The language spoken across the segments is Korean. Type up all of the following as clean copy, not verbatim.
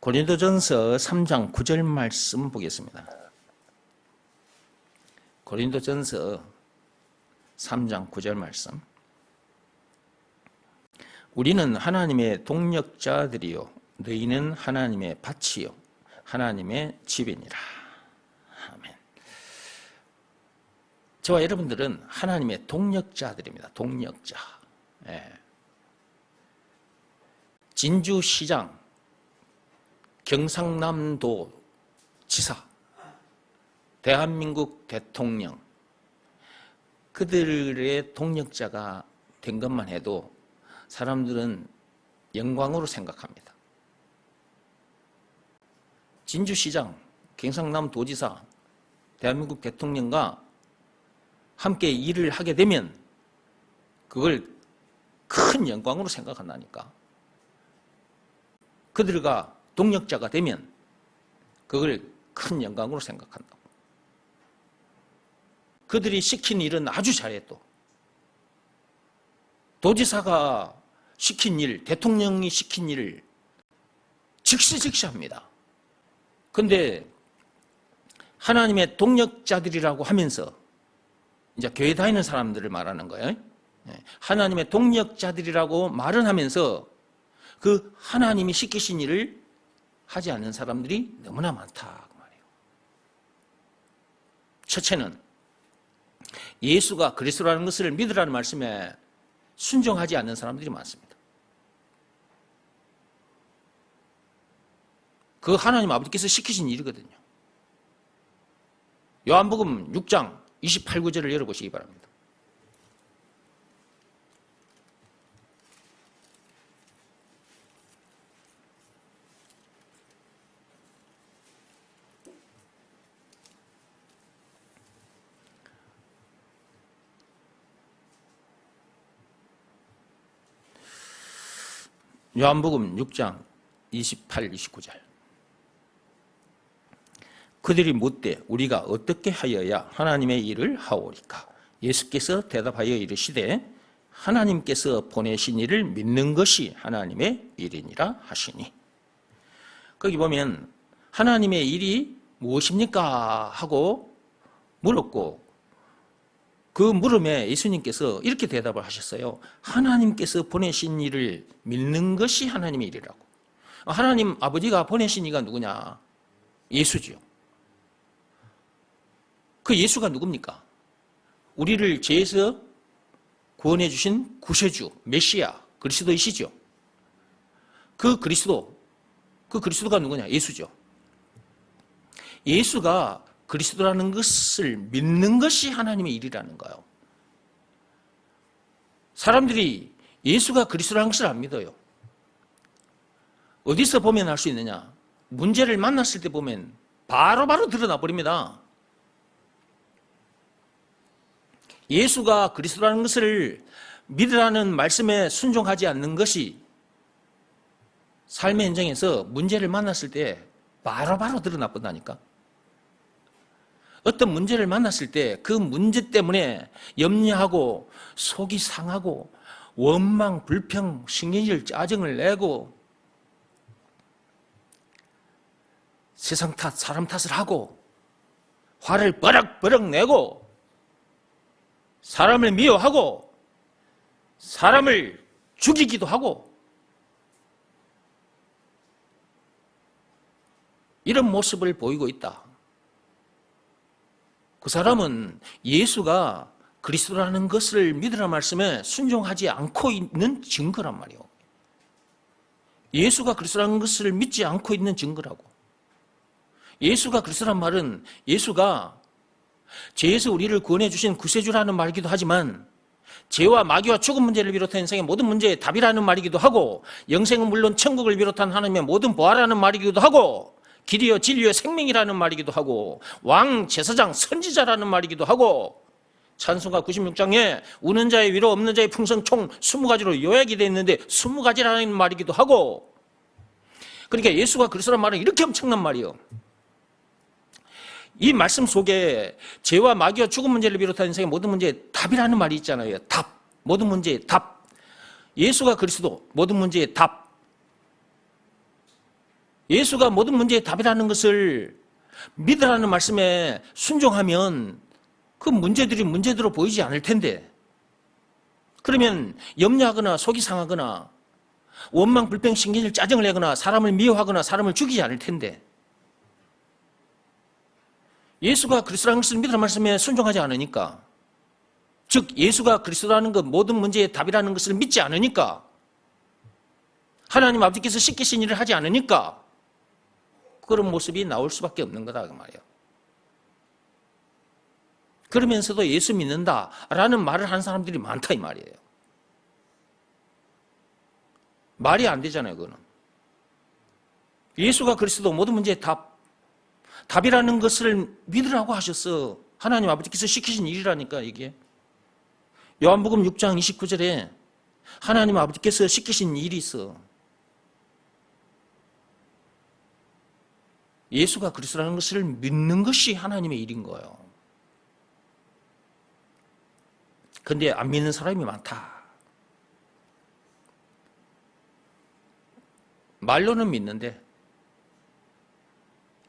고린도전서 3장 9절 말씀 보겠습니다. 고린도전서 3장 9절 말씀. 우리는 하나님의 동력자들이요 너희는 하나님의 밭이요 하나님의 집이니라. 아멘. 저와 여러분들은 하나님의 동력자들입니다. 동력자. 진주시장, 경상남도 지사, 대한민국 대통령, 그들의 동력자가 된 것만 해도 사람들은 영광으로 생각합니다. 진주시장, 경상남도지사, 대한민국 대통령과 함께 일을 하게 되면 그걸 큰 영광으로 생각한다니까. 그들과 동력자가 되면 그걸 큰 영광으로 생각한다고. 그들이 시킨 일은 아주 잘해 또. 도지사가 시킨 일, 대통령이 시킨 일을 즉시 합니다. 그런데 하나님의 동력자들이라고 하면서 이제 교회 다니는 사람들을 말하는 거예요. 하나님의 동력자들이라고 말은 하면서 그 하나님이 시키신 일을 하지 않는 사람들이 너무나 많다 그 말이에요. 첫째는 예수가 그리스도라는 것을 믿으라는 말씀에 순종하지 않는 사람들이 많습니다. 그 하나님 아버지께서 시키신 일이거든요. 요한복음 6장 28, 9절을 열어보시기 바랍니다. 요한복음 6장 28, 29절. 그들이 묻되 우리가 어떻게 하여야 하나님의 일을 하오리까? 예수께서 대답하여 이르시되 하나님께서 보내신 이를 믿는 것이 하나님의 일이니라 하시니. 거기 보면 하나님의 일이 무엇입니까? 하고 물었고 그 물음에 예수님께서 이렇게 대답을 하셨어요. 하나님께서 보내신 일을 믿는 것이 하나님의 일이라고. 하나님 아버지가 보내신 이가 누구냐? 예수지요. 그 예수가 누굽니까? 우리를 죄에서 구원해 주신 구세주, 메시아, 그리스도이시죠. 그 그리스도가 누구냐? 예수죠. 예수가 그리스도라는 것을 믿는 것이 하나님의 일이라는 거예요. 사람들이 예수가 그리스도라는 것을 안 믿어요. 어디서 보면 알 수 있느냐? 문제를 만났을 때 보면 바로바로 드러나 버립니다. 예수가 그리스도라는 것을 믿으라는 말씀에 순종하지 않는 것이 삶의 현장에서 문제를 만났을 때 바로바로 드러나 본다니까. 어떤 문제를 만났을 때 그 문제 때문에 염려하고 속이 상하고 원망, 불평, 신경질, 짜증을 내고 세상 탓, 사람 탓을 하고 화를 버럭버럭 내고 사람을 미워하고 사람을 죽이기도 하고 이런 모습을 보이고 있다. 그 사람은 예수가 그리스도라는 것을 믿으라는 말씀에 순종하지 않고 있는 증거란 말이에요. 예수가 그리스도라는 것을 믿지 않고 있는 증거라고. 예수가 그리스도란 말은 예수가 죄에서 우리를 구원해 주신 구세주라는 말이기도 하지만 죄와 마귀와 죽음 문제를 비롯한 인생의 모든 문제의 답이라는 말이기도 하고 영생은 물론 천국을 비롯한 하나님의 모든 보화라는 말이기도 하고 길이요 진리요 생명이라는 말이기도 하고 왕, 제사장, 선지자라는 말이기도 하고 찬송가 96장에 우는 자의 위로 없는 자의 풍성 총 20가지로 요약이 되어 있는데 20가지라는 말이기도 하고 그러니까 예수가 그리스도란 말은 이렇게 엄청난 말이에요. 이 말씀 속에 죄와 마귀와 죽음 문제를 비롯한 인생의 모든 문제의 답이라는 말이 있잖아요. 답. 모든 문제의 답. 예수가 그리스도. 모든 문제의 답. 예수가 모든 문제의 답이라는 것을 믿으라는 말씀에 순종하면 그 문제들이 문제대로 보이지 않을 텐데, 그러면 염려하거나 속이 상하거나 원망, 불평, 신경질, 짜증을 내거나 사람을 미워하거나 사람을 죽이지 않을 텐데, 예수가 그리스도라는 것을 믿으라는 말씀에 순종하지 않으니까, 즉 예수가 그리스도라는 것, 모든 문제의 답이라는 것을 믿지 않으니까, 하나님 아버지께서 시키신 일을 하지 않으니까 그런 모습이 나올 수밖에 없는 거다 그 말이에요. 그러면서도 예수 믿는다라는 말을 하는 사람들이 많다 이 말이에요. 말이 안 되잖아요, 그거는. 예수가 그리스도 모든 문제의 답이라는 것을 믿으라고 하셨어. 하나님 아버지께서 시키신 일이라니까 이게. 요한복음 6장 29절에 하나님 아버지께서 시키신 일이 있어. 예수가 그리스도라는 것을 믿는 것이 하나님의 일인 거예요. 근데 안 믿는 사람이 많다. 말로는 믿는데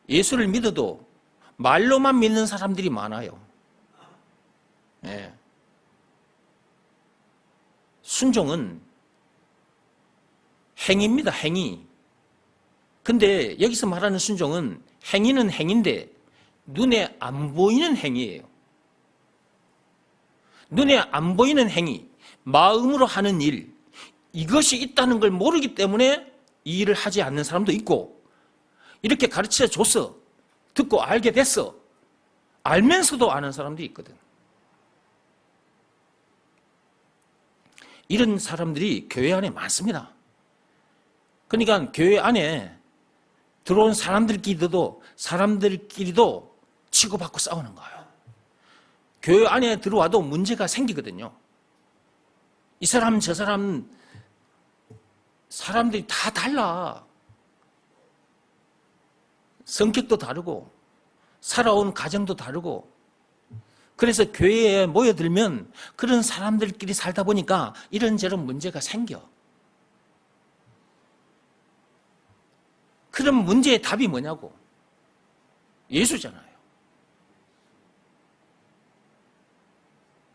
예수를 믿어도 말로만 믿는 사람들이 많아요. 예. 순종은 행위입니다, 행위. 근데 여기서 말하는 순종은 행위는 행위인데 눈에 안 보이는 행위예요. 눈에 안 보이는 행위, 마음으로 하는 일, 이것이 있다는 걸 모르기 때문에 이 일을 하지 않는 사람도 있고, 이렇게 가르쳐 줬어, 듣고 알게 됐어, 알면서도 아는 사람도 있거든. 이런 사람들이 교회 안에 많습니다. 그러니까 교회 안에 들어온 사람들끼리도 치고받고 싸우는 거예요. 교회 안에 들어와도 문제가 생기거든요. 이 사람 저 사람 사람들이 다 달라. 성격도 다르고 살아온 가정도 다르고, 그래서 교회에 모여들면 그런 사람들끼리 살다 보니까 이런저런 문제가 생겨. 그런 문제의 답이 뭐냐고. 예수잖아요.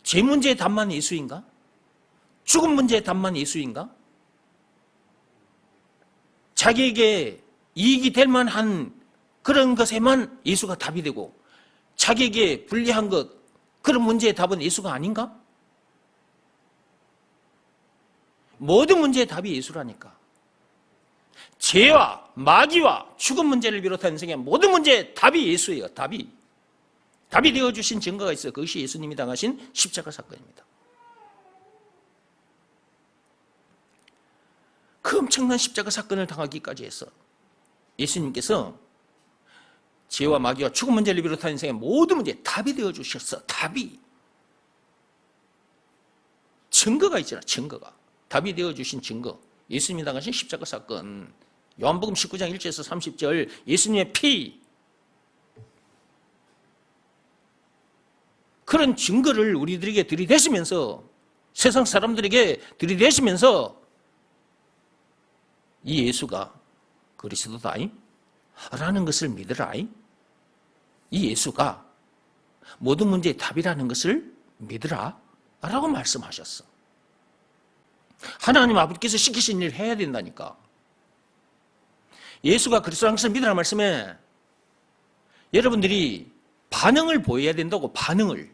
제 문제의 답만 예수인가? 죽음 문제의 답만 예수인가? 자기에게 이익이 될 만한 그런 것에만 예수가 답이 되고, 자기에게 불리한 것, 그런 문제의 답은 예수가 아닌가? 모든 문제의 답이 예수라니까. 죄와 마귀와 죽음 문제를 비롯한 인생의 모든 문제의 답이 예수예요. 답이 되어주신 증거가 있어요. 그것이 예수님이 당하신 십자가 사건입니다. 그 엄청난 십자가 사건을 당하기까지 해서 예수님께서 죄와 마귀와 죽음 문제를 비롯한 인생의 모든 문제에 답이 되어주셨어. 답이. 증거가 있잖아. 증거가. 답이 되어주신 증거. 예수님이 당하신 십자가 사건. 요한복음 19장 1절에서 30절 예수님의 피. 그런 증거를 우리들에게 들이대시면서, 세상 사람들에게 들이대시면서 이 예수가 그리스도다이? 라는 것을 믿으라이? 이 예수가 모든 문제의 답이라는 것을 믿으라? 라고 말씀하셨어. 하나님 아버지께서 시키신 일을 해야 된다니까. 예수가 그리스도라는 것을 믿으라는 말씀에 여러분들이 반응을 보여야 된다고. 반응을.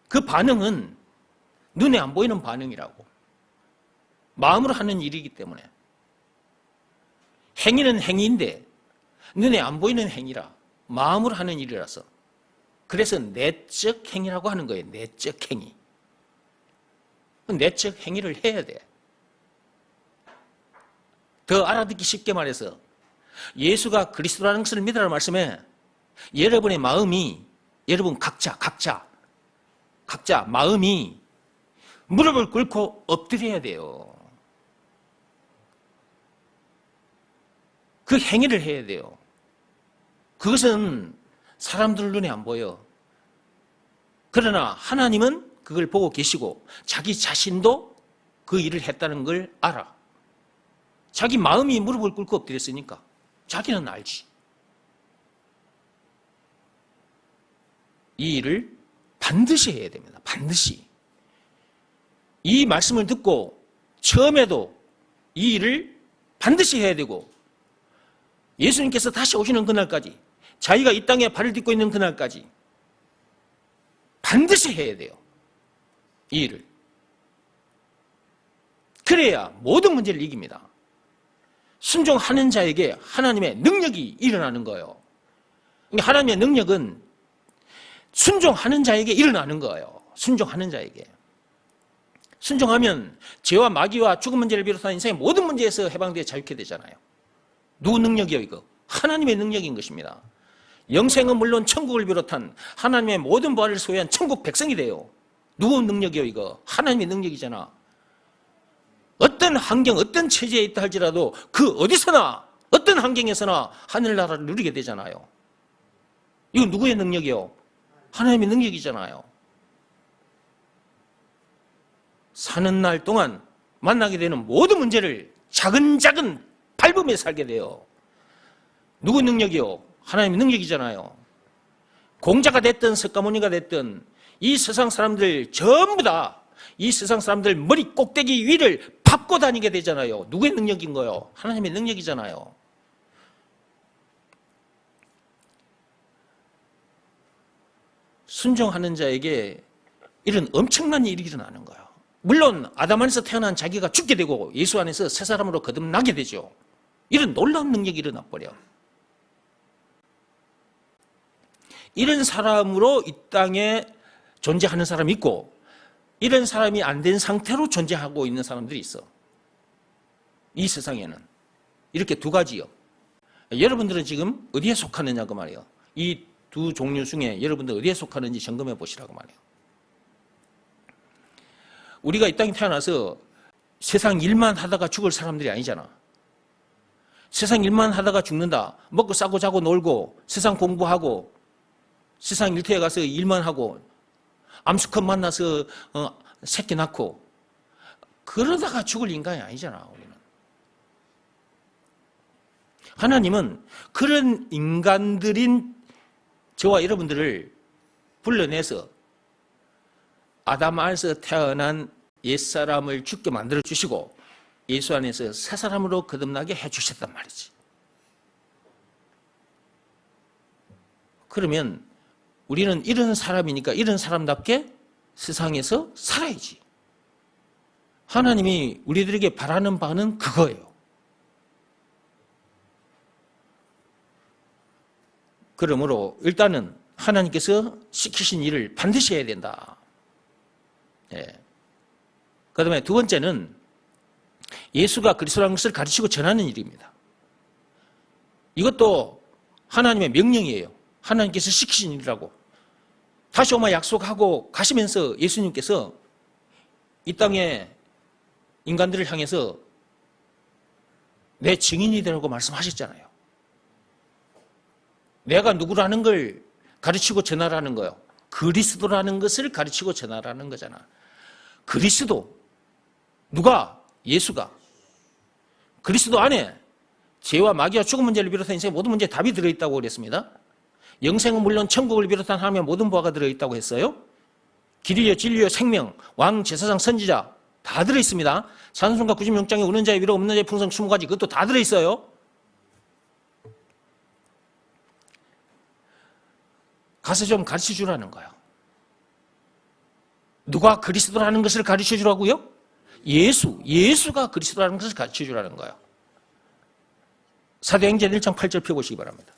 그 반응은 눈에 안 보이는 반응이라고. 마음으로 하는 일이기 때문에. 행위는 행위인데 눈에 안 보이는 행위라. 마음으로 하는 일이라서. 그래서 내적 행위라고 하는 거예요. 내적 행위. 내적 행위를 해야 돼. 더 알아듣기 쉽게 말해서 예수가 그리스도라는 것을 믿으라는 말씀에 여러분의 마음이, 여러분 각자 마음이 무릎을 꿇고 엎드려야 돼요. 그 행위를 해야 돼요. 그것은 사람들 눈에 안 보여. 그러나 하나님은 그걸 보고 계시고 자기 자신도 그 일을 했다는 걸 알아. 자기 마음이 무릎을 꿇고 엎드렸으니까 자기는 알지. 이 일을 반드시 해야 됩니다. 반드시. 이 말씀을 듣고 처음에도 이 일을 반드시 해야 되고 예수님께서 다시 오시는 그날까지 자기가 이 땅에 발을 딛고 있는 그날까지 반드시 해야 돼요. 이 일을. 그래야 모든 문제를 이깁니다. 순종하는 자에게 하나님의 능력이 일어나는 거예요. 하나님의 능력은 순종하는 자에게 일어나는 거예요. 순종하는 자에게. 순종하면 죄와 마귀와 죽음 문제를 비롯한 인생의 모든 문제에서 해방되어 자유케 되잖아요. 누구 능력이요 이거? 하나님의 능력인 것입니다. 영생은 물론 천국을 비롯한 하나님의 모든 부활을 소유한 천국 백성이 돼요. 누구 능력이요 이거? 하나님의 능력이잖아. 어떤 환경, 어떤 체제에 있다 할지라도 그 어디서나 어떤 환경에서나 하늘나라를 누리게 되잖아요. 이건 누구의 능력이요? 하나님의 능력이잖아요. 사는 날 동안 만나게 되는 모든 문제를 차근차근 밟으며 살게 돼요. 누구 능력이요? 하나님의 능력이잖아요. 공자가 됐든 석가모니가 됐든 이 세상 사람들 전부 다 이 세상 사람들 머리 꼭대기 위를 밟고 다니게 되잖아요. 누구의 능력인 거요? 하나님의 능력이잖아요. 순종하는 자에게 이런 엄청난 일이 일어나는 거예요. 물론 아담 안에서 태어난 자기가 죽게 되고 예수 안에서 새 사람으로 거듭나게 되죠. 이런 놀라운 능력이 일어나 버려. 이런 사람으로 이 땅에 존재하는 사람이 있고 이런 사람이 안 된 상태로 존재하고 있는 사람들이 있어. 이 세상에는 이렇게 두 가지요. 여러분들은 지금 어디에 속하느냐고 말이에요. 이 두 종류 중에 여러분들 어디에 속하는지 점검해 보시라고 말이에요. 우리가 이 땅에 태어나서 세상 일만 하다가 죽을 사람들이 아니잖아. 세상 일만 하다가 죽는다. 먹고 싸고 자고 놀고 세상 공부하고 세상 일터에 가서 일만 하고 암수컷 만나서 새끼 낳고 그러다가 죽을 인간이 아니잖아. 우리는. 하나님은 그런 인간들인 저와 여러분들을 불러내서 아담 안에서 태어난 옛사람을 죽게 만들어 주시고 예수 안에서 새 사람으로 거듭나게 해 주셨단 말이지. 그러면 우리는 이런 사람이니까 이런 사람답게 세상에서 살아야지. 하나님이 우리들에게 바라는 바는 그거예요. 그러므로 일단은 하나님께서 시키신 일을 반드시 해야 된다. 예. 그 다음에 두 번째는 예수가 그리스도라는 것을 가르치고 전하는 일입니다. 이것도 하나님의 명령이에요. 하나님께서 시키신 일이라고. 다시 오마 약속하고 가시면서 예수님께서 이 땅에 인간들을 향해서 내 증인이 되라고 말씀하셨잖아요. 내가 누구라는 걸 가르치고 전하라는 거예요. 그리스도라는 것을 가르치고 전하라는 거잖아. 그리스도. 누가? 예수가. 그리스도 안에 죄와 마귀와 죽음 문제를 비롯한 인생의 모든 문제에 답이 들어있다고 그랬습니다. 영생은 물론 천국을 비롯한 하나님의 모든 부하가 들어있다고 했어요. 길이요 진리요 생명, 왕, 제사장, 선지자 다 들어있습니다. 산송가 96장에 우는 자의 위로 없는 자의 풍성 20가지 그것도 다 들어있어요. 가서 좀 가르쳐 주라는 거예요. 누가 그리스도라는 것을 가르쳐 주라고요? 예수가 그리스도라는 것을 가르쳐 주라는 거예요. 사도행전 1장 8절 펴보시기 바랍니다.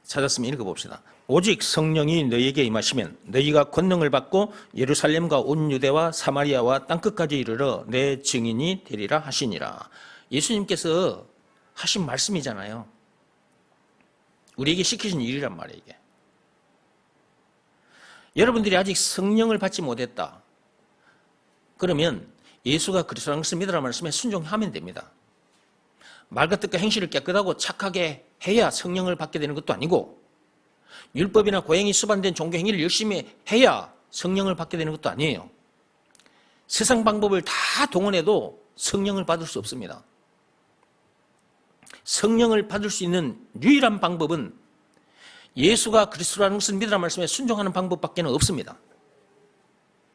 찾았으면 읽어봅시다. 오직 성령이 너희에게 임하시면 너희가 권능을 받고 예루살렘과 온 유대와 사마리아와 땅끝까지 이르러 내 증인이 되리라 하시니라. 예수님께서 하신 말씀이잖아요. 우리에게 시키신 일이란 말이에요. 이게. 여러분들이 아직 성령을 받지 못했다. 그러면 예수가 그리스도라는 것을 믿으라는 말씀에 순종하면 됩니다. 말과 뜻과 행실을 깨끗하고 착하게 해야 성령을 받게 되는 것도 아니고 율법이나 고행이 수반된 종교 행위를 열심히 해야 성령을 받게 되는 것도 아니에요. 세상 방법을 다 동원해도 성령을 받을 수 없습니다. 성령을 받을 수 있는 유일한 방법은 예수가 그리스도라는 것을 믿으라는 말씀에 순종하는 방법밖에 없습니다.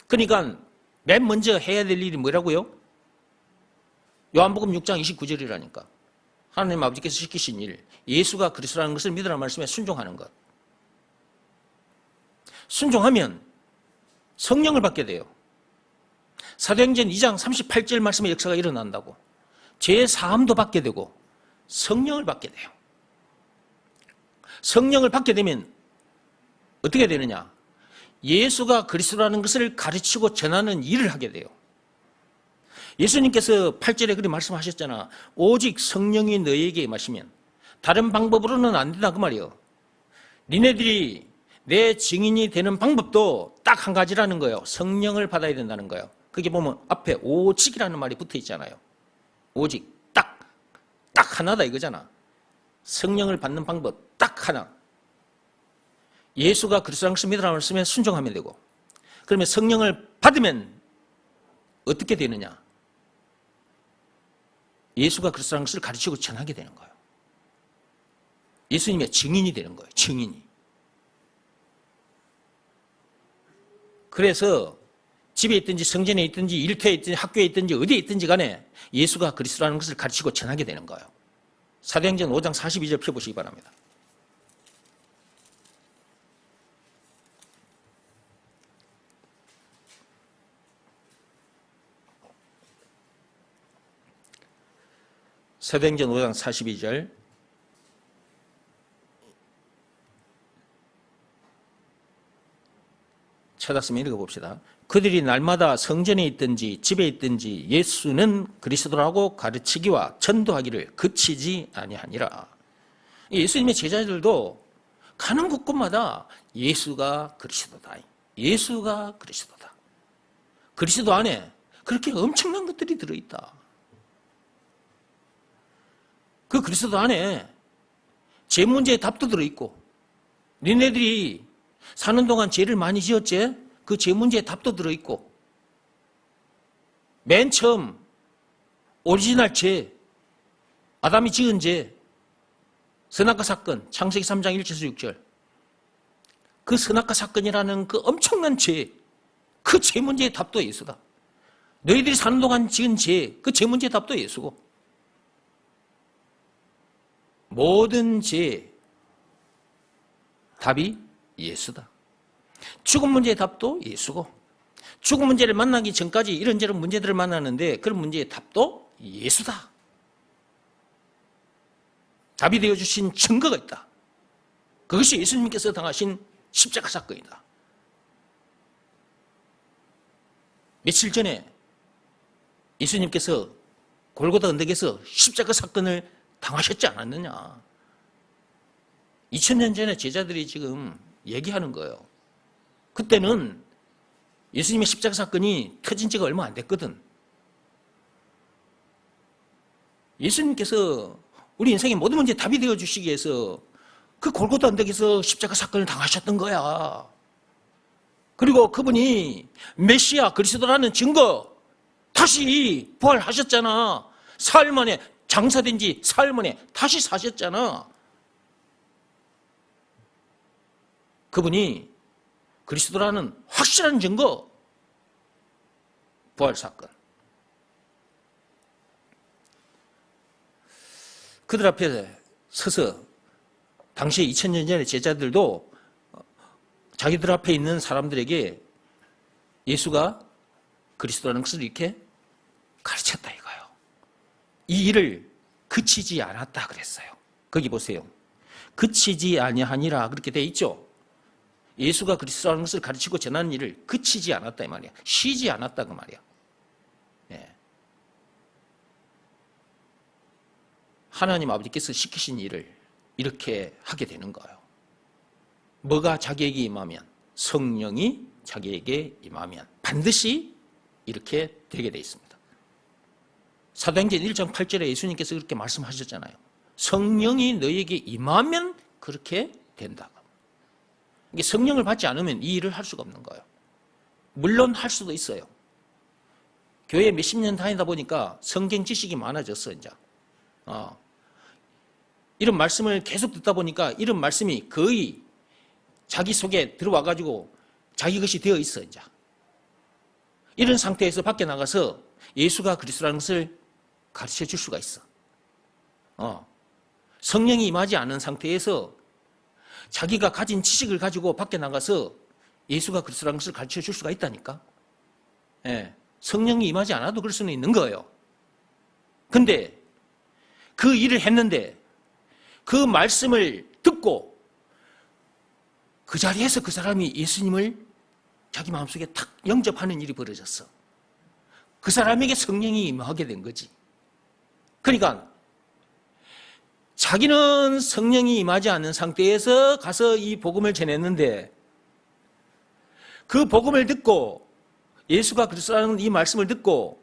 그러니까 맨 먼저 해야 될 일이 뭐라고요? 요한복음 6장 29절이라니까. 하나님 아버지께서 시키신 일, 예수가 그리스도라는 것을 믿으라는 말씀에 순종하는 것. 순종하면 성령을 받게 돼요. 사도행전 2장 38절 말씀의 역사가 일어난다고. 죄 사함도 받게 되고 성령을 받게 돼요. 성령을 받게 되면 어떻게 되느냐? 예수가 그리스도라는 것을 가르치고 전하는 일을 하게 돼요. 예수님께서 8절에 그렇게 말씀하셨잖아. 오직 성령이 너희에게 임하시면 다른 방법으로는 안 된다 그 말이에요. 니네들이 내 증인이 되는 방법도 딱 한 가지라는 거예요. 성령을 받아야 된다는 거예요. 그게 보면 앞에 오직이라는 말이 붙어 있잖아요. 오직 딱 하나다 이거잖아. 성령을 받는 방법 딱 하나. 예수가 그리스도라는 것을 믿으라는 말씀에 순종하면 되고, 그러면 성령을 받으면 어떻게 되느냐? 예수가 그리스도라는 것을 가르치고 전하게 되는 거예요. 예수님의 증인이 되는 거예요. 증인이. 그래서 집에 있든지 성전에 있든지 일터에 있든지 학교에 있든지 어디에 있든지 간에 예수가 그리스도라는 것을 가르치고 전하게 되는 거예요. 사도행전 5장 42절 펴보시기 바랍니다. 사도행전 5장 42절. 찾았으면 읽어봅시다. 그들이 날마다 성전에 있든지 집에 있든지 예수는 그리스도라고 가르치기와 전도하기를 그치지 아니하니라. 예수님의 제자들도 가는 곳곳마다 예수가 그리스도다. 예수가 그리스도다. 그리스도 안에 그렇게 엄청난 것들이 들어있다. 그 그리스도 안에 죄 문제의 답도 들어있고, 니네들이 사는 동안 죄를 많이 지었지? 그 죄 문제의 답도 들어있고, 맨 처음 오리지널 죄, 아담이 지은 죄, 선악과 사건, 창세기 3장 1절에서 6절, 그 선악과 사건이라는 그 엄청난 죄, 그 죄 문제의 답도 예수다. 너희들이 사는 동안 지은 죄, 그 죄 문제의 답도 예수고, 모든 죄의 답이 예수다. 죽음 문제의 답도 예수고, 죽음 문제를 만나기 전까지 이런저런 문제들을 만나는데 그런 문제의 답도 예수다. 답이 되어주신 증거가 있다. 그것이 예수님께서 당하신 십자가 사건이다. 며칠 전에 예수님께서 골고다 언덕에서 십자가 사건을 당하셨지 않았느냐. 2000년 전에 제자들이 지금 얘기하는 거예요. 그때는 예수님의 십자가 사건이 터진 지가 얼마 안 됐거든. 예수님께서 우리 인생의 모든 문제에 답이 되어주시기 위해서 그 골고다 언덕에서 십자가 사건을 당하셨던 거야. 그리고 그분이 메시아 그리스도라는 증거 다시 부활하셨잖아. 사흘 만에, 장사된 지 사흘 만에 다시 사셨잖아. 그분이 그리스도라는 확실한 증거, 부활 사건. 그들 앞에 서서 당시에 2000년 전의 제자들도 자기들 앞에 있는 사람들에게 예수가 그리스도라는 것을 이렇게 가르쳤다 이거예요. 이 일을 그치지 않았다 그랬어요. 거기 보세요. 그치지 아니하니라 그렇게 돼 있죠. 예수가 그리스도라는 것을 가르치고 전하는 일을 그치지 않았다 이 말이야. 쉬지 않았다 그 말이야. 네. 하나님 아버지께서 시키신 일을 이렇게 하게 되는 거예요. 뭐가 자기에게 임하면, 성령이 자기에게 임하면 반드시 이렇게 되게 돼 있습니다. 사도행전 1장 8절에 예수님께서 그렇게 말씀하셨잖아요. 성령이 너희에게 임하면 그렇게 된다. 성령을 받지 않으면 이 일을 할 수가 없는 거예요. 물론 할 수도 있어요. 교회 몇십 년 다니다 보니까 성경 지식이 많아졌어, 이제. 이런 말씀을 계속 듣다 보니까 이런 말씀이 거의 자기 속에 들어와가지고 자기 것이 되어 있어, 이제. 이런 상태에서 밖에 나가서 예수가 그리스도라는 것을 가르쳐 줄 수가 있어. 성령이 임하지 않은 상태에서 자기가 가진 지식을 가지고 밖에 나가서 예수가 그리스도라는 것을 가르쳐 줄 수가 있다니까. 예, 성령이 임하지 않아도 그럴 수는 있는 거예요. 근데 그 일을 했는데 그 말씀을 듣고 그 자리에서 그 사람이 예수님을 자기 마음속에 탁 영접하는 일이 벌어졌어. 그 사람에게 성령이 임하게 된 거지. 그러니까 자기는 성령이 임하지 않는 상태에서 가서 이 복음을 전했는데 그 복음을 듣고 예수가 그리스도라는 이 말씀을 듣고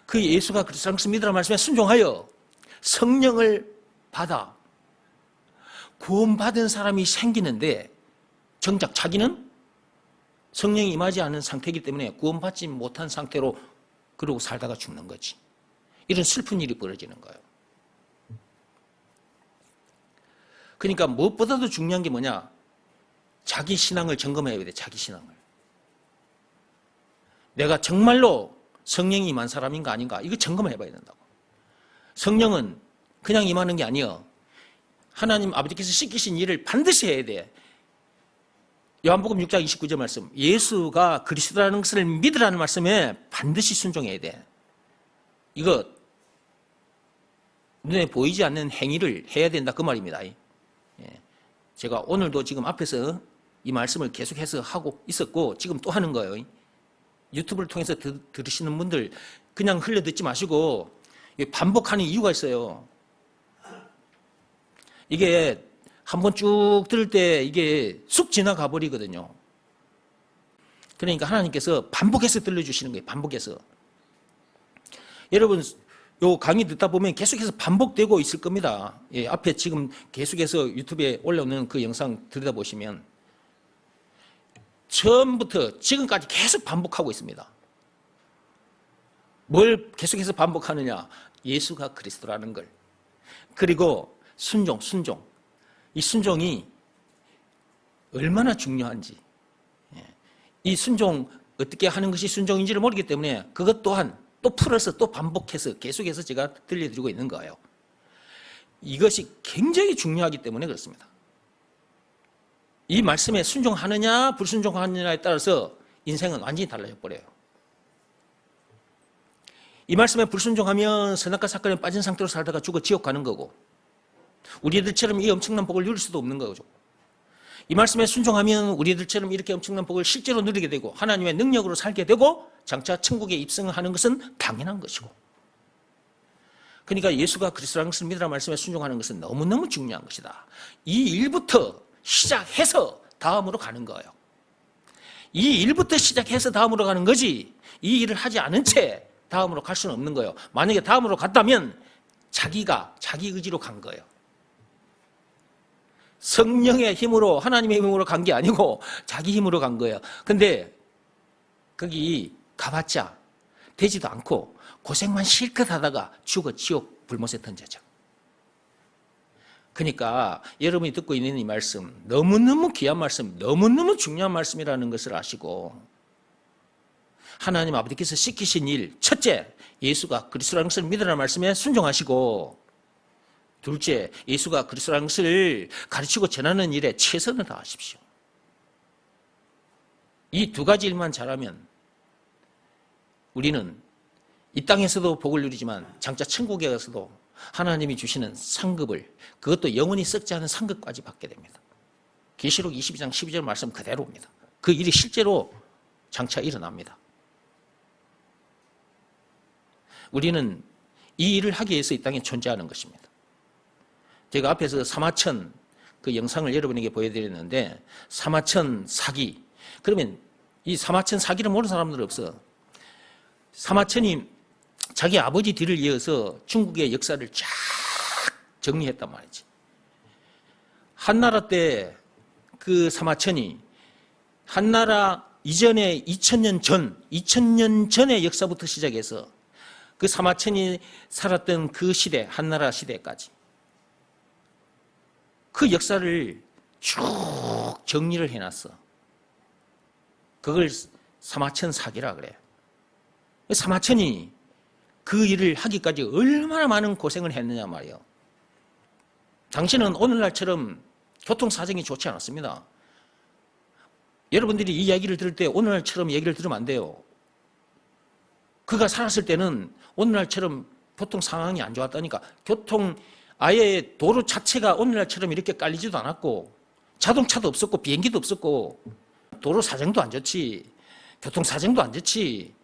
그 예수가 그리스도라는 것을 믿으라는 말씀에 순종하여 성령을 받아 구원받은 사람이 생기는데 정작 자기는 성령이 임하지 않은 상태이기 때문에 구원받지 못한 상태로 그러고 살다가 죽는 거지. 이런 슬픈 일이 벌어지는 거예요. 그러니까 무엇보다도 중요한 게 뭐냐? 자기 신앙을 점검해야 돼, 자기 신앙을. 내가 정말로 성령이 임한 사람인가 아닌가, 이거 점검해 봐야 된다고. 성령은 그냥 임하는 게 아니에요. 하나님 아버지께서 시키신 일을 반드시 해야 돼. 요한복음 6장 29절 말씀, 예수가 그리스도라는 것을 믿으라는 말씀에 반드시 순종해야 돼. 이거 눈에 보이지 않는 행위를 해야 된다, 그 말입니다. 제가 오늘도 지금 앞에서 이 말씀을 계속해서 하고 있었고 지금 또 하는 거예요. 유튜브를 통해서 들으시는 분들 그냥 흘려 듣지 마시고 반복하는 이유가 있어요. 이게 한번 쭉 들을 때 이게 쑥 지나가 버리거든요. 그러니까 하나님께서 반복해서 들려주시는 거예요. 반복해서. 여러분 요 강의 듣다 보면 계속해서 반복되고 있을 겁니다. 예, 앞에 지금 계속해서 유튜브에 올라오는 그 영상 들여다보시면 처음부터 지금까지 계속 반복하고 있습니다. 뭘 계속해서 반복하느냐? 예수가 그리스도라는 걸. 그리고 순종. 이 순종이 얼마나 중요한지. 이 순종 어떻게 하는 것이 순종인지를 모르기 때문에 그것 또한 또 풀어서 또 반복해서 계속해서 제가 들려드리고 있는 거예요. 이것이 굉장히 중요하기 때문에 그렇습니다. 이 말씀에 순종하느냐 불순종하느냐에 따라서 인생은 완전히 달라져 버려요. 이 말씀에 불순종하면 선악과 사건에 빠진 상태로 살다가 죽어 지옥 가는 거고 우리들처럼 이 엄청난 복을 누릴 수도 없는 거죠. 이 말씀에 순종하면 우리들처럼 이렇게 엄청난 복을 실제로 누리게 되고 하나님의 능력으로 살게 되고 장차 천국에 입성하는 것은 당연한 것이고, 그러니까 예수가 그리스도라는 것을 믿으라는 말씀에 순종하는 것은 너무너무 중요한 것이다. 이 일부터 시작해서 다음으로 가는 거예요. 이 일부터 시작해서 다음으로 가는 거지 이 일을 하지 않은 채 다음으로 갈 수는 없는 거예요. 만약에 다음으로 갔다면 자기가 자기 의지로 간 거예요. 성령의 힘으로 하나님의 힘으로 간 게 아니고 자기 힘으로 간 거예요. 근데 거기 가봤자 되지도 않고 고생만 실컷 하다가 죽어 지옥 불못에 던져져. 그러니까 여러분이 듣고 있는 이 말씀 너무너무 귀한 말씀, 너무너무 중요한 말씀이라는 것을 아시고 하나님 아버지께서 시키신 일, 첫째 예수가 그리스도라는 것을 믿으라는 말씀에 순종하시고, 둘째 예수가 그리스도라는 것을 가르치고 전하는 일에 최선을 다하십시오. 이 두 가지 일만 잘하면 우리는 이 땅에서도 복을 누리지만 장차 천국에 가서도 하나님이 주시는 상급을, 그것도 영원히 썩지 않은 상급까지 받게 됩니다. 계시록 22장 12절 말씀 그대로입니다. 그 일이 실제로 장차 일어납니다. 우리는 이 일을 하기 위해서 이 땅에 존재하는 것입니다. 제가 앞에서 사마천 그 영상을 여러분에게 보여드렸는데 사마천 사기, 그러면 이 사마천 사기를 모르는 사람들은 없어. 사마천이 자기 아버지 뒤를 이어서 중국의 역사를 쫙 정리했단 말이지. 한나라 때 그 사마천이 한나라 이전에 2000년 전의 역사부터 시작해서 그 사마천이 살았던 그 시대, 한나라 시대까지 그 역사를 쭉 정리를 해놨어. 그걸 사마천 사기라 그래. 사마천이 그 일을 하기까지 얼마나 많은 고생을 했느냐 말이에요. 당시는 오늘날처럼 교통사정이 좋지 않았습니다. 여러분들이 이 이야기를 들을 때 오늘날처럼 얘기를 들으면 안 돼요. 그가 살았을 때는 오늘날처럼 보통 상황이 안 좋았다니까. 아예 도로 자체가 오늘날처럼 이렇게 깔리지도 않았고 자동차도 없었고 비행기도 없었고 도로 사정도 안 좋지, 교통 사정도 안 좋지.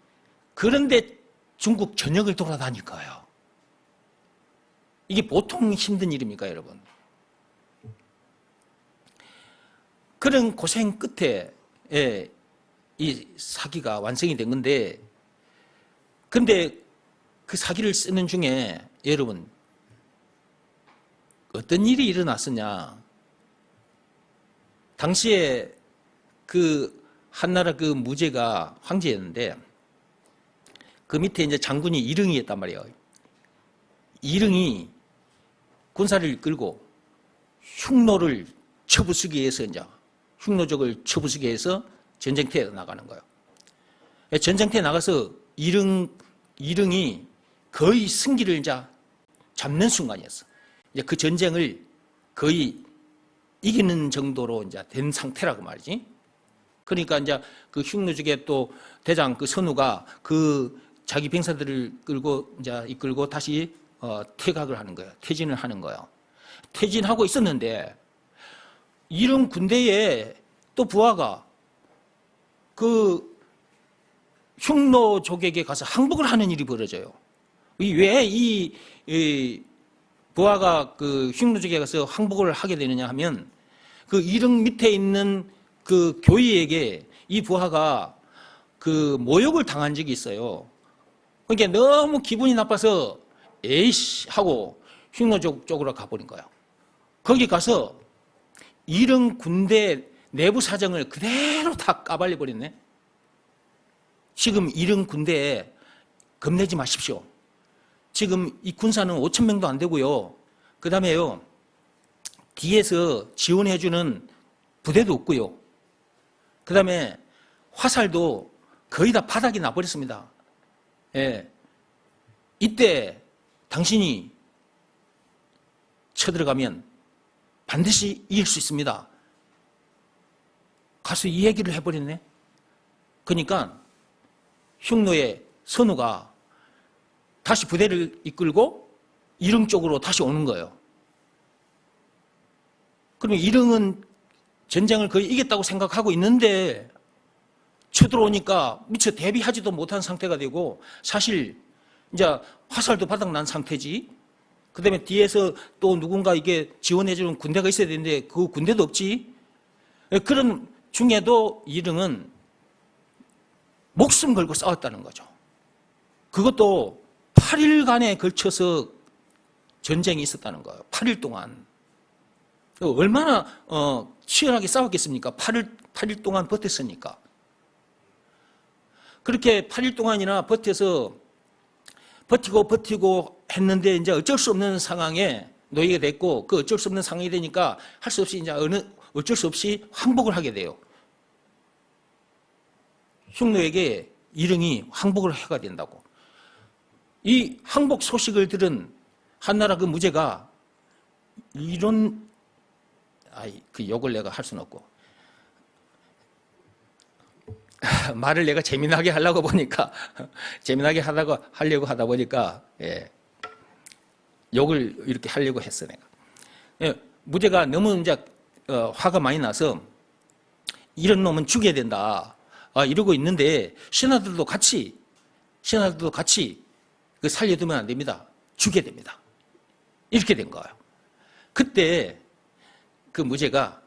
그런데 중국 전역을 돌아다닐 거예요. 이게 보통 힘든 일입니까, 여러분? 그런 고생 끝에 이 사기가 완성이 된 건데, 근데 그 사기를 쓰는 중에 여러분 어떤 일이 일어났었냐? 당시에 그 한나라 그 무제가 황제였는데 그 밑에 이제 장군이 이릉이었단 말이에요. 이릉이 군사를 이끌고 흉노를 쳐부수기 위해서 이제 흉노족을 쳐부수기 위해서 전쟁터에 나가는 거예요. 전쟁터에 나가서 이릉이 거의 승기를 이제 잡는 순간이었어. 이제 그 전쟁을 거의 이기는 정도로 이제 된 상태라고 말이지. 그러니까 이제 그 흉노족의 또 대장 그 선우가 그 자기 병사들을 이끌고 다시 퇴각을 하는 거예요. 퇴진을 하는 거예요. 퇴진하고 있었는데 이런 군대에 또 부하가 그 흉노족에게 가서 항복을 하는 일이 벌어져요. 왜 이 부하가 그 흉노족에 가서 항복을 하게 되느냐 하면 그 이릉 밑에 있는 그 교의에게 이 부하가 그 모욕을 당한 적이 있어요. 그러니까 너무 기분이 나빠서 에이씨 하고 흉노족 쪽으로 가버린 거예요. 거기 가서 이릉 군대 내부 사정을 그대로 다 까발려 버렸네. 지금 이릉 군대에 겁내지 마십시오. 지금 이 군사는 5,000명도 안 되고요. 그 다음에요, 뒤에서 지원해주는 부대도 없고요. 그 다음에 화살도 거의 다 바닥이 나버렸습니다. 예. 이때 당신이 쳐들어가면 반드시 이길 수 있습니다. 가서 이 얘기를 해버렸네. 그러니까 흉노의 선우가 다시 부대를 이끌고 이릉 쪽으로 다시 오는 거예요. 그러면 이릉은 전쟁을 거의 이겼다고 생각하고 있는데 쳐들어오니까 미처 대비하지도 못한 상태가 되고, 사실 이제 화살도 바닥난 상태지. 그 다음에 뒤에서 또 누군가 이게 지원해주는 군대가 있어야 되는데 그 군대도 없지. 그런 중에도 이릉은 목숨 걸고 싸웠다는 거죠. 그것도 8일간에 걸쳐서 전쟁이 있었다는 거예요. 8일 동안. 얼마나 치열하게 싸웠겠습니까? 8일 동안 버텼으니까. 그렇게 8일 동안이나 버티고 했는데 이제 어쩔 수 없는 상황에 놓이게 됐고, 그 어쩔 수 없는 상황이 되니까 할 수 없이 이제 어쩔 수 없이 항복을 하게 돼요. 흉노에게 이릉이 항복을 해가 된다고. 이 항복 소식을 들은 한나라 그 무제가 그 욕을 내가 할 수는 없고, 말을 내가 재미나게 하려고 하다 보니까, 예, 욕을 이렇게 하려고 했어, 내가. 예, 무제가 너무 이제, 화가 많이 나서, 이런 놈은 죽여야 된다. 이러고 있는데, 신하들도 같이 그 살려두면 안 됩니다. 죽여야 됩니다. 이렇게 된 거예요. 그때 그 무제가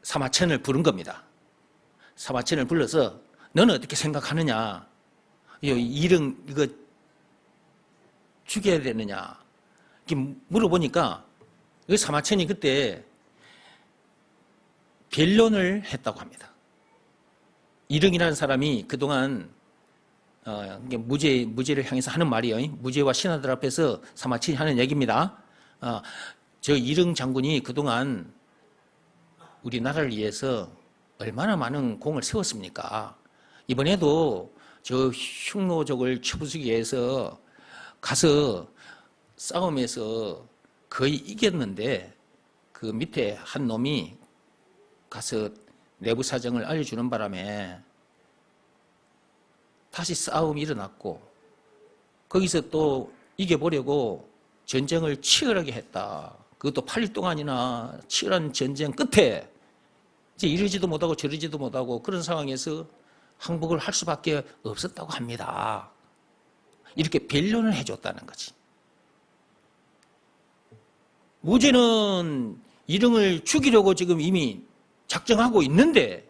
사마천을 부른 겁니다. 사마천을 불러서 너는 어떻게 생각하느냐? 이릉 이거 죽여야 되느냐? 이렇게 물어보니까 사마천이 그때 변론을 했다고 합니다. 이릉이라는 사람이 그동안 이게 무죄를 향해서 하는 말이에요. 무죄와 신하들 앞에서 사마천이 하는 얘기입니다. 저 이릉 장군이 그동안 우리나라를 위해서 얼마나 많은 공을 세웠습니까? 이번에도 저 흉노족을 쳐부수기 위해서 가서 싸움에서 거의 이겼는데 그 밑에 한 놈이 가서 내부 사정을 알려주는 바람에 다시 싸움이 일어났고 거기서 또 이겨보려고 전쟁을 치열하게 했다. 그것도 8일 동안이나 치열한 전쟁 끝에 이제 이러지도 못하고 저러지도 못하고 그런 상황에서 항복을 할 수밖에 없었다고 합니다. 이렇게 변론을 해줬다는 거지. 무죄는 이릉을 죽이려고 지금 이미 작정하고 있는데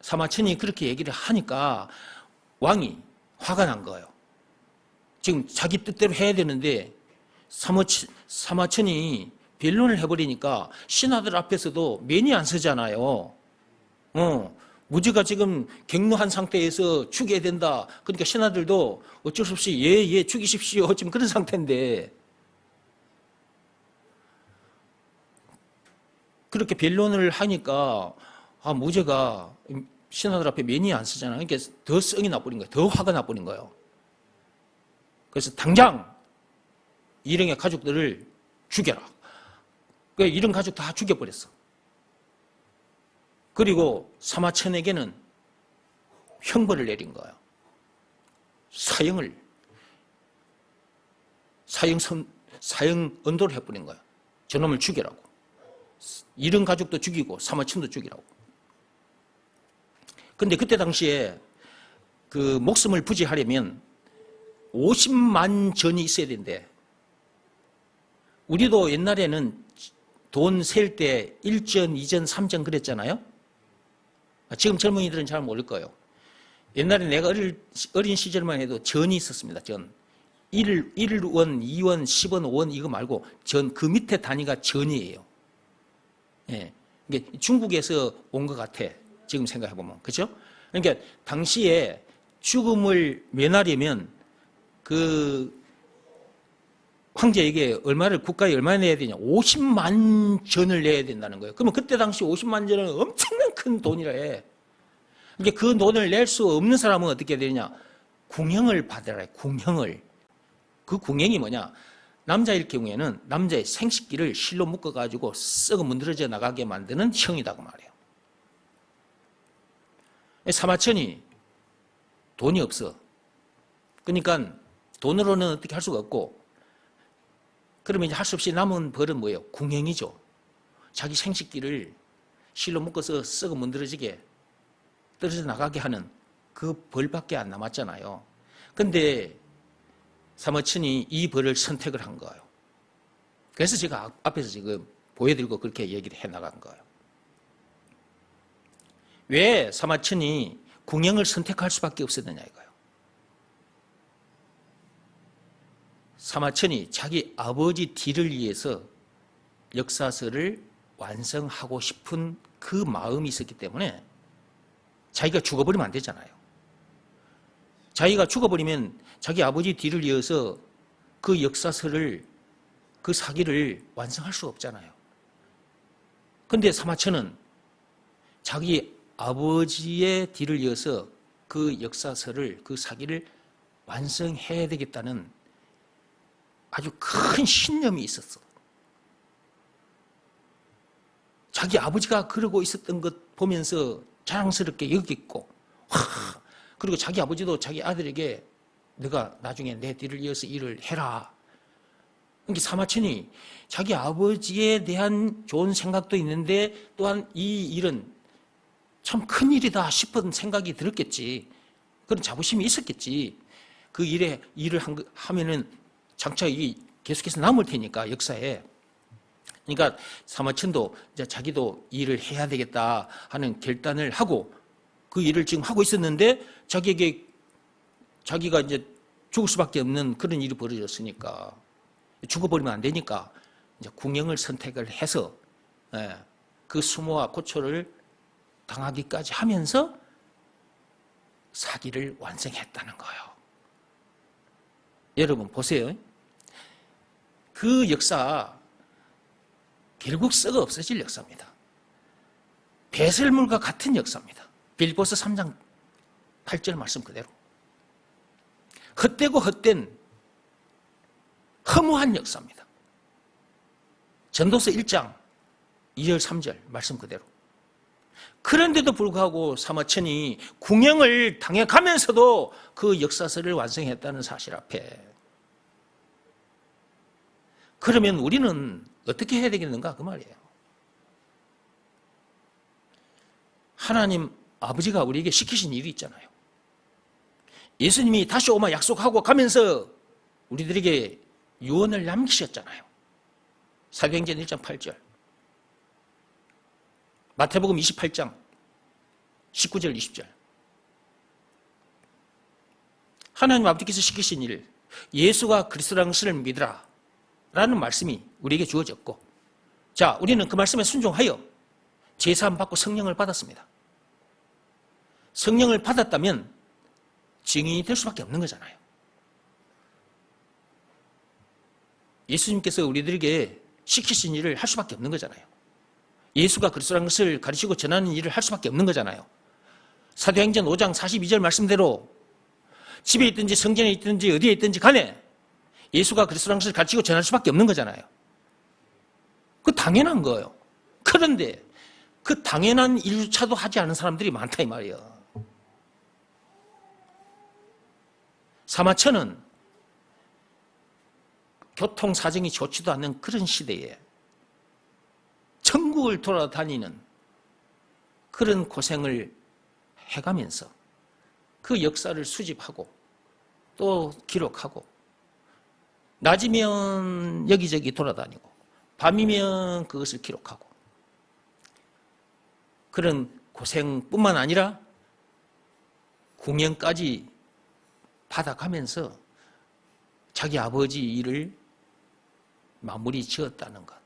사마천이 그렇게 얘기를 하니까 왕이 화가 난 거예요. 지금 자기 뜻대로 해야 되는데 사마천이 변론을 해버리니까 신하들 앞에서도 면이 안 서잖아요. 무죄가 지금 갱노한 상태에서 죽여야 된다. 그러니까 신하들도 어쩔 수 없이 예 죽이십시오. 지금 그런 상태인데 그렇게 변론을 하니까 무죄가 신하들 앞에 면이 안 서잖아요. 그러니까 더 성이 나버린 거예요. 더 화가 나버린 거예요. 그래서 당장 이릉의 가족들을 죽여라. 그러니까 이릉 가족 다 죽여버렸어. 그리고 사마천에게는 형벌을 내린 거예요. 사형 언도를 해버린 거예요. 저놈을 죽이라고. 이릉 가족도 죽이고 사마천도 죽이라고. 근데 그때 당시에 그 목숨을 부지하려면 50만 전이 있어야 된대. 우리도 옛날에는 돈 셀 때 1전, 2전, 3전 그랬잖아요. 지금 젊은이들은 잘 모를 거예요. 옛날에 내가 어린 시절만 해도 전이 있었습니다. 전. 1원, 2원, 10원, 5원 이거 말고 전, 그 밑에 단위가 전이에요. 예. 이게 중국에서 온 것 같아. 지금 생각해보면. 그죠? 그러니까 당시에 죽음을 면하려면 그 황제에게 국가에 얼마나 내야 되냐? 50만 전을 내야 된다는 거예요. 그러면 그때 당시 50만 전은 엄청난 큰 돈이라 해. 그러니까 그 돈을 낼 수 없는 사람은 어떻게 해야 되냐? 궁형을 받으라 해. 궁형을. 그 궁형이 뭐냐? 남자일 경우에는 남자의 생식기를 실로 묶어가지고 썩어 문드러져 나가게 만드는 형이라고 말해요. 사마천이 돈이 없어. 그러니까 돈으로는 어떻게 할 수가 없고, 그러면 이제 할 수 없이 남은 벌은 뭐예요? 궁형이죠. 자기 생식기를 실로 묶어서 썩어 문드러지게 떨어져 나가게 하는 그 벌밖에 안 남았잖아요. 근데 사마천이 이 벌을 선택을 한 거예요. 그래서 제가 앞에서 지금 보여드리고 그렇게 얘기를 해 나간 거예요. 왜 사마천이 궁형을 선택할 수밖에 없었느냐 이거예요. 사마천이 자기 아버지 뒤를 위해서 역사서를 완성하고 싶은 그 마음이 있었기 때문에 자기가 죽어버리면 안 되잖아요. 자기가 죽어버리면 자기 아버지 뒤를 이어서 그 역사서를, 그 사기를 완성할 수 없잖아요. 그런데 사마천은 자기 아버지의 뒤를 이어서 그 역사서를, 그 사기를 완성해야 되겠다는 아주 큰 신념이 있었어. 자기 아버지가 그러고 있었던 것 보면서 자랑스럽게 여겼고, 그리고 자기 아버지도 자기 아들에게 너가 나중에 내 뒤를 이어서 일을 해라. 그러니까 사마천이 자기 아버지에 대한 좋은 생각도 있는데 또한 이 일은 참 큰일이다 싶은 생각이 들었겠지. 그런 자부심이 있었겠지. 그 일을 하면은 장차 이 계속해서 남을 테니까 역사에. 그러니까 사마천도 이제 자기도 일을 해야 되겠다 하는 결단을 하고 그 일을 지금 하고 있었는데 자기가 이제 죽을 수밖에 없는 그런 일이 벌어졌으니까 죽어버리면 안 되니까 이제 궁형을 선택을 해서 그 수모와 고초를 당하기까지 하면서 사기를 완성했다는 거예요. 여러분 보세요. 그 역사 결국 썩어 없어질 역사입니다. 배설물과 같은 역사입니다. 빌보서 3장 8절 말씀 그대로. 헛되고 헛된 허무한 역사입니다. 전도서 1장 2절 3절 말씀 그대로. 그런데도 불구하고 사마천이 궁영을 당해가면서도 그 역사서를 완성했다는 사실 앞에, 그러면 우리는 어떻게 해야 되겠는가 그 말이에요. 하나님 아버지가 우리에게 시키신 일이 있잖아요. 예수님이 다시 오마 약속하고 가면서 우리들에게 유언을 남기셨잖아요. 사도행전 1장 8절, 마태복음 28장 19절 20절. 하나님 아버지께서 시키신 일, 예수가 그리스도라는 것을 믿으라 라는 말씀이 우리에게 주어졌고, 자, 우리는 그 말씀에 순종하여 제사함 받고 성령을 받았습니다. 성령을 받았다면 증인이 될 수밖에 없는 거잖아요. 예수님께서 우리들에게 시키신 일을 할 수밖에 없는 거잖아요. 예수가 그리스도라는 것을 가르치고 전하는 일을 할 수밖에 없는 거잖아요. 사도행전 5장 42절 말씀대로 집에 있든지 성전에 있든지 어디에 있든지 간에 예수가 그리스도라는 것을 가르치고 전할 수밖에 없는 거잖아요. 그 당연한 거예요. 그런데 그 당연한 일조차도 하지 않은 사람들이 많다 이 말이에요. 사마천은 교통 사정이 좋지도 않는 그런 시대에 전국을 돌아다니는 그런 고생을 해가면서 그 역사를 수집하고 또 기록하고, 낮이면 여기저기 돌아다니고 밤이면 그것을 기록하고, 그런 고생뿐만 아니라 궁영까지 받아가면서 자기 아버지 일을 마무리 지었다는 것.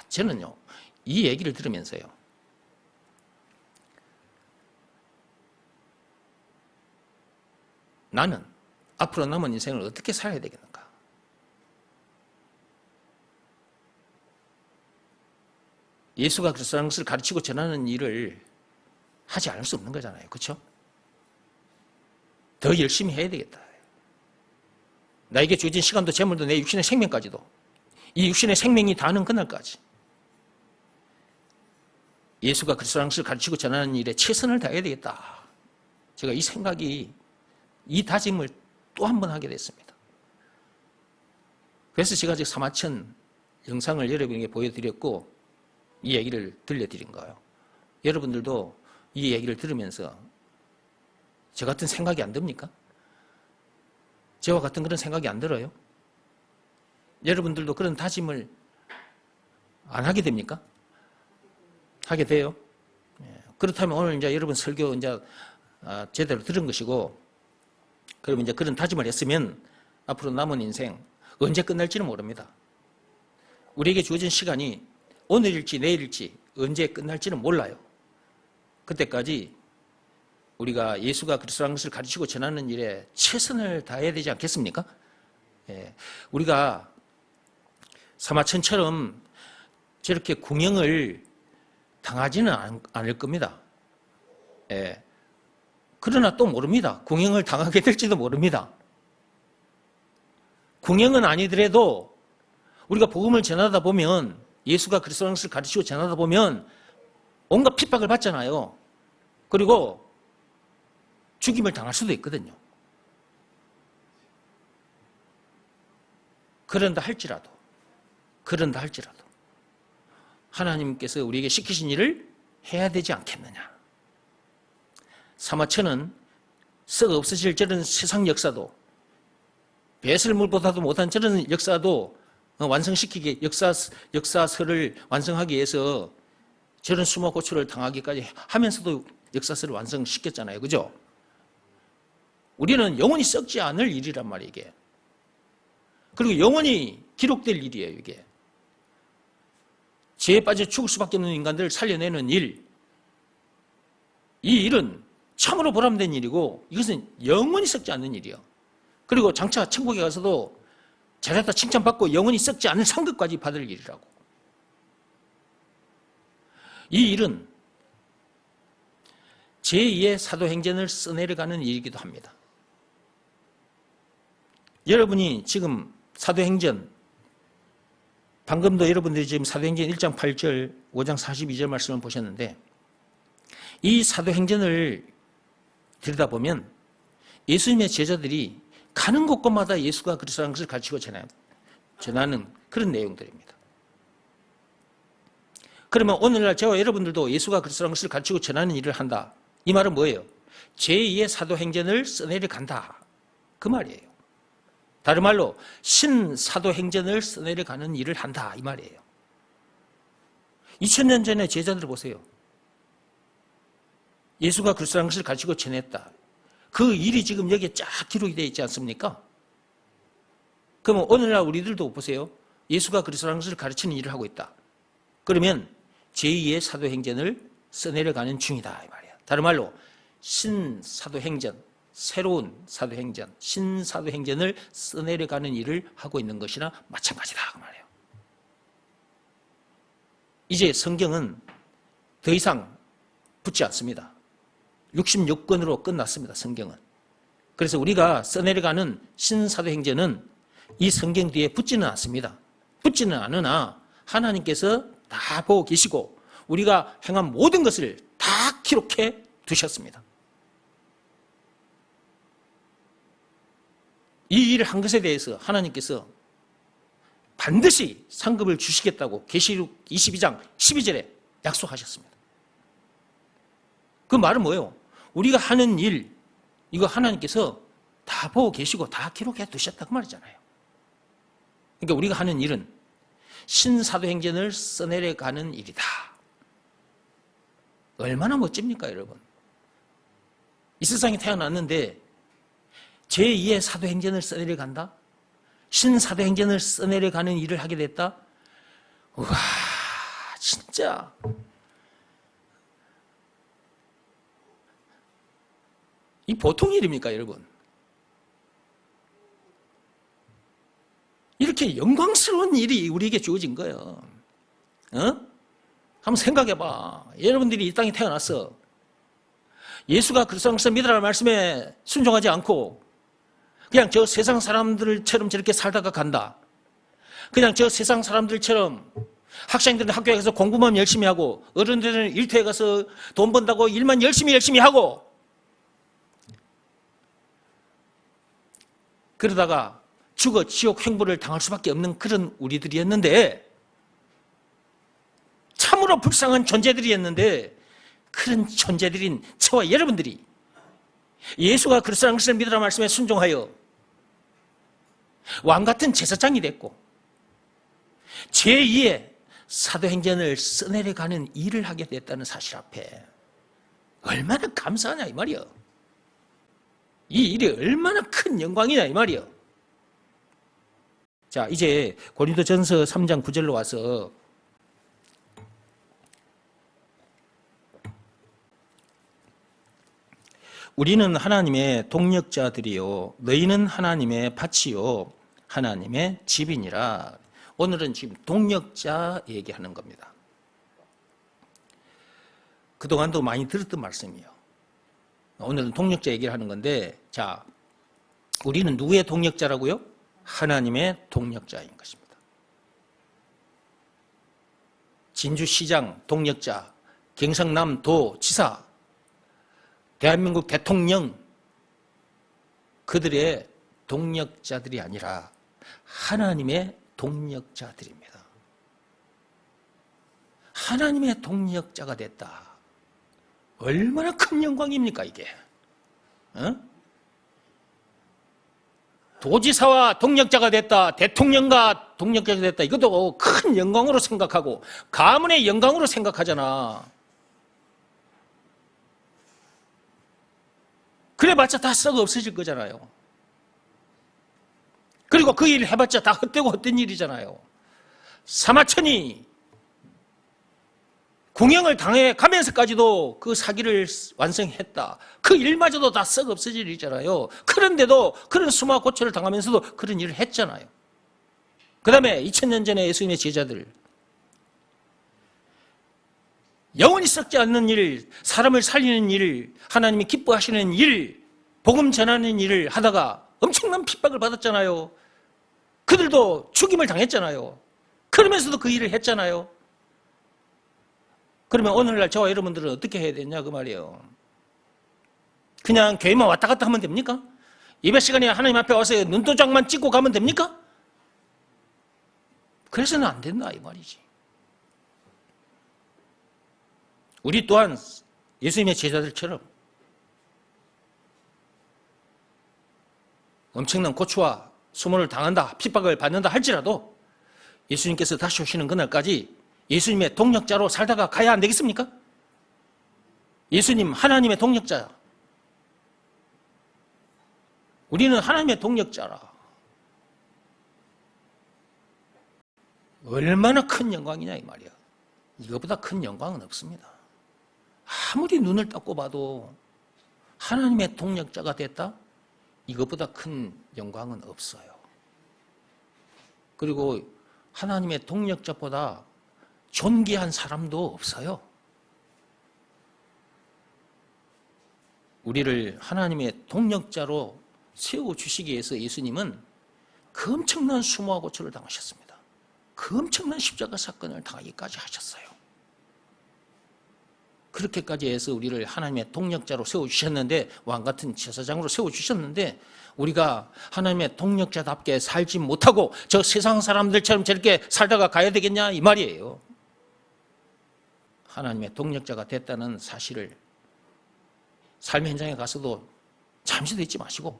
저는요, 이 얘기를 들으면서요, 나는 앞으로 남은 인생을 어떻게 살아야 되겠는가? 예수가 그리스도라는 것을 가르치고 전하는 일을 하지 않을 수 없는 거잖아요. 그렇죠? 더 열심히 해야 되겠다. 나에게 주어진 시간도 재물도 내 육신의 생명까지도, 이 육신의 생명이 다하는 그날까지 예수가 그리스도라는 것을 가르치고 전하는 일에 최선을 다해야 되겠다. 제가 이 생각이, 이 다짐을 또 한 번 하게 됐습니다. 그래서 제가 지금 사마천 영상을 여러분에게 보여드렸고 이 얘기를 들려드린 거예요. 여러분들도 이 얘기를 들으면서 저 같은 생각이 안 듭니까? 저와 같은 그런 생각이 안 들어요? 여러분들도 그런 다짐을 안 하게 됩니까? 하게 돼요? 그렇다면 오늘 이제 여러분 설교 이제 제대로 들은 것이고, 그러면 이제 그런 다짐을 했으면 앞으로 남은 인생 언제 끝날지는 모릅니다. 우리에게 주어진 시간이 오늘일지 내일일지 언제 끝날지는 몰라요. 그때까지 우리가 예수가 그리스도라는 것을 가르치고 전하는 일에 최선을 다해야 되지 않겠습니까? 우리가 사마천처럼 저렇게 궁영을 당하지는 않을 겁니다. 그러나 또 모릅니다. 궁영을 당하게 될지도 모릅니다. 궁영은 아니더라도 우리가 복음을 전하다 보면, 예수가 그리스도라는 것을 가르치고 전하다 보면 온갖 핍박을 받잖아요. 그리고 죽임을 당할 수도 있거든요. 그런다 할지라도 하나님께서 우리에게 시키신 일을 해야 되지 않겠느냐. 사마천은 썩어 없어질 저런 세상 역사도, 배설물보다도 못한 저런 역사도 완성시키기, 역사서를 완성하기 위해서 저런 수모 고초를 당하기까지 하면서도 역사서를 완성시켰잖아요. 그죠? 우리는 영원히 썩지 않을 일이란 말이에요, 이게. 그리고 영원히 기록될 일이에요, 이게. 죄에 빠져 죽을 수밖에 없는 인간들을 살려내는 일. 이 일은 참으로 보람된 일이고 이것은 영원히 썩지 않는 일이요. 그리고 장차 천국에 가서도 잘했다 칭찬받고 영원히 썩지 않는 상급까지 받을 일이라고. 이 일은 제2의 사도행전을 써내려가는 일이기도 합니다. 여러분이 지금 사도행전, 방금도 여러분들이 지금 사도행전 1장 8절, 5장 42절 말씀을 보셨는데 이 사도행전을 들여다보면 예수님의 제자들이 가는 곳곳마다 예수가 그리스도라는 것을 가르치고 전하는 그런 내용들입니다. 그러면 오늘날 저와 여러분들도 예수가 그리스도라는 것을 가르치고 전하는 일을 한다. 이 말은 뭐예요? 제2의 사도행전을 써내려 간다. 그 말이에요. 다른 말로 신사도행전을 써내려 가는 일을 한다. 이 말이에요. 2000년 전에 제자들을 보세요. 예수가 그리스도라는 것을 가르치고 전했다. 그 일이 지금 여기에 쫙 기록이 되어 있지 않습니까? 그러면 오늘날 우리들도 보세요. 예수가 그리스도라는 것을 가르치는 일을 하고 있다. 그러면 제2의 사도행전을 써내려가는 중이다. 이 말이에요. 다른 말로 신사도행전, 새로운 사도행전, 신사도행전을 써내려가는 일을 하고 있는 것이나 마찬가지다. 그 말이에요. 이제 성경은 더 이상 붙지 않습니다. 66권으로 끝났습니다. 성경은. 그래서 우리가 써내려가는 신사도행전은 이 성경 뒤에 붙지는 않습니다. 붙지는 않으나 하나님께서 다 보고 계시고 우리가 행한 모든 것을 다 기록해 두셨습니다. 이 일을 한 것에 대해서 하나님께서 반드시 상급을 주시겠다고 계시록 22장 12절에 약속하셨습니다. 그 말은 뭐예요? 우리가 하는 일, 이거 하나님께서 다 보고 계시고 다 기록해 두셨다고 말이잖아요. 그러니까 우리가 하는 일은 신사도행전을 써내려가는 일이다. 얼마나 멋집니까, 여러분? 이 세상에 태어났는데 제2의 사도행전을 써내려간다? 신사도행전을 써내려가는 일을 하게 됐다? 우와, 진짜 이 보통 일입니까, 여러분? 이렇게 영광스러운 일이 우리에게 주어진 거예요. 한번 생각해봐. 여러분들이 이 땅에 태어났어. 예수가 그리스도를 믿으라는 말씀에 순종하지 않고 그냥 저 세상 사람들처럼 저렇게 살다가 간다. 그냥 저 세상 사람들처럼 학생들은 학교에 가서 공부만 열심히 하고 어른들은 일터에 가서 돈 번다고 일만 열심히 하고 그러다가 죽어 지옥 횡보를 당할 수밖에 없는 그런 우리들이었는데 참으로 불쌍한 존재들이었는데 그런 존재들인 저와 여러분들이 예수가 그리스도라는 것을 믿으라는 말씀에 순종하여 왕같은 제사장이 됐고 제2의 사도행전을 써내려가는 일을 하게 됐다는 사실 앞에 얼마나 감사하냐 이 말이요. 이 일이 얼마나 큰 영광이냐 이 말이요. 자, 이제 고린도전서 3장 9절로 와서 우리는 하나님의 동력자들이요 너희는 하나님의 밭이요 하나님의 집이니라. 오늘은 지금 동력자 얘기하는 겁니다. 그동안도 많이 들었던 말씀이에요. 오늘은 동력자 얘기를 하는 건데, 자, 우리는 누구의 동력자라고요? 하나님의 동력자인 것입니다. 진주시장 동력자, 경상남도 지사, 대한민국 대통령, 그들의 동력자들이 아니라 하나님의 동력자들입니다. 하나님의 동력자가 됐다. 얼마나 큰 영광입니까 이게? 도지사와 동력자가 됐다, 대통령과 동력자가 됐다. 이것도 큰 영광으로 생각하고 가문의 영광으로 생각하잖아. 그래봤자 다 썩어 없어질 거잖아요. 그리고 그 일 해봤자 다 헛되고 헛된 일이잖아요. 사마천이 공형을 당해 가면서까지도 그 사기를 완성했다. 그 일마저도 다 썩 없어질 일이잖아요. 그런데도 그런 수모와 고초를 당하면서도 그런 일을 했잖아요. 그 다음에 2000년 전에 예수님의 제자들, 영원히 썩지 않는 일, 사람을 살리는 일, 하나님이 기뻐하시는 일, 복음 전하는 일을 하다가 엄청난 핍박을 받았잖아요. 그들도 죽임을 당했잖아요. 그러면서도 그 일을 했잖아요. 그러면 오늘날 저와 여러분들은 어떻게 해야 되냐 그 말이에요. 그냥 교회만 왔다 갔다 하면 됩니까? 예배 시간에 하나님 앞에 와서 눈도장만 찍고 가면 됩니까? 그래서는 안 된다 이 말이지. 우리 또한 예수님의 제자들처럼 엄청난 고초와 수모를 당한다, 핍박을 받는다 할지라도 예수님께서 다시 오시는 그날까지 예수님의 동력자로 살다가 가야 안 되겠습니까? 예수님 하나님의 동력자야. 우리는 하나님의 동력자라. 얼마나 큰 영광이냐 이 말이야. 이거보다 큰 영광은 없습니다. 아무리 눈을 닦고 봐도 하나님의 동력자가 됐다? 이것보다 큰 영광은 없어요. 그리고 하나님의 동력자보다 존귀한 사람도 없어요. 우리를 하나님의 동력자로 세워주시기 위해서 예수님은 그 엄청난 수모와 고초를 당하셨습니다. 그 엄청난 십자가 사건을 당하기까지 하셨어요. 그렇게까지 해서 우리를 하나님의 동력자로 세워주셨는데, 왕같은 제사장으로 세워주셨는데 우리가 하나님의 동력자답게 살지 못하고 저 세상 사람들처럼 저렇게 살다가 가야 되겠냐 이 말이에요. 하나님의 동력자가 됐다는 사실을 삶의 현장에 가서도 잠시도 잊지 마시고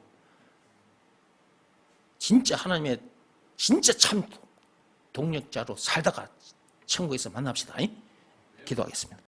진짜 하나님의 진짜 참 동력자로 살다가 천국에서 만납시다. 기도하겠습니다.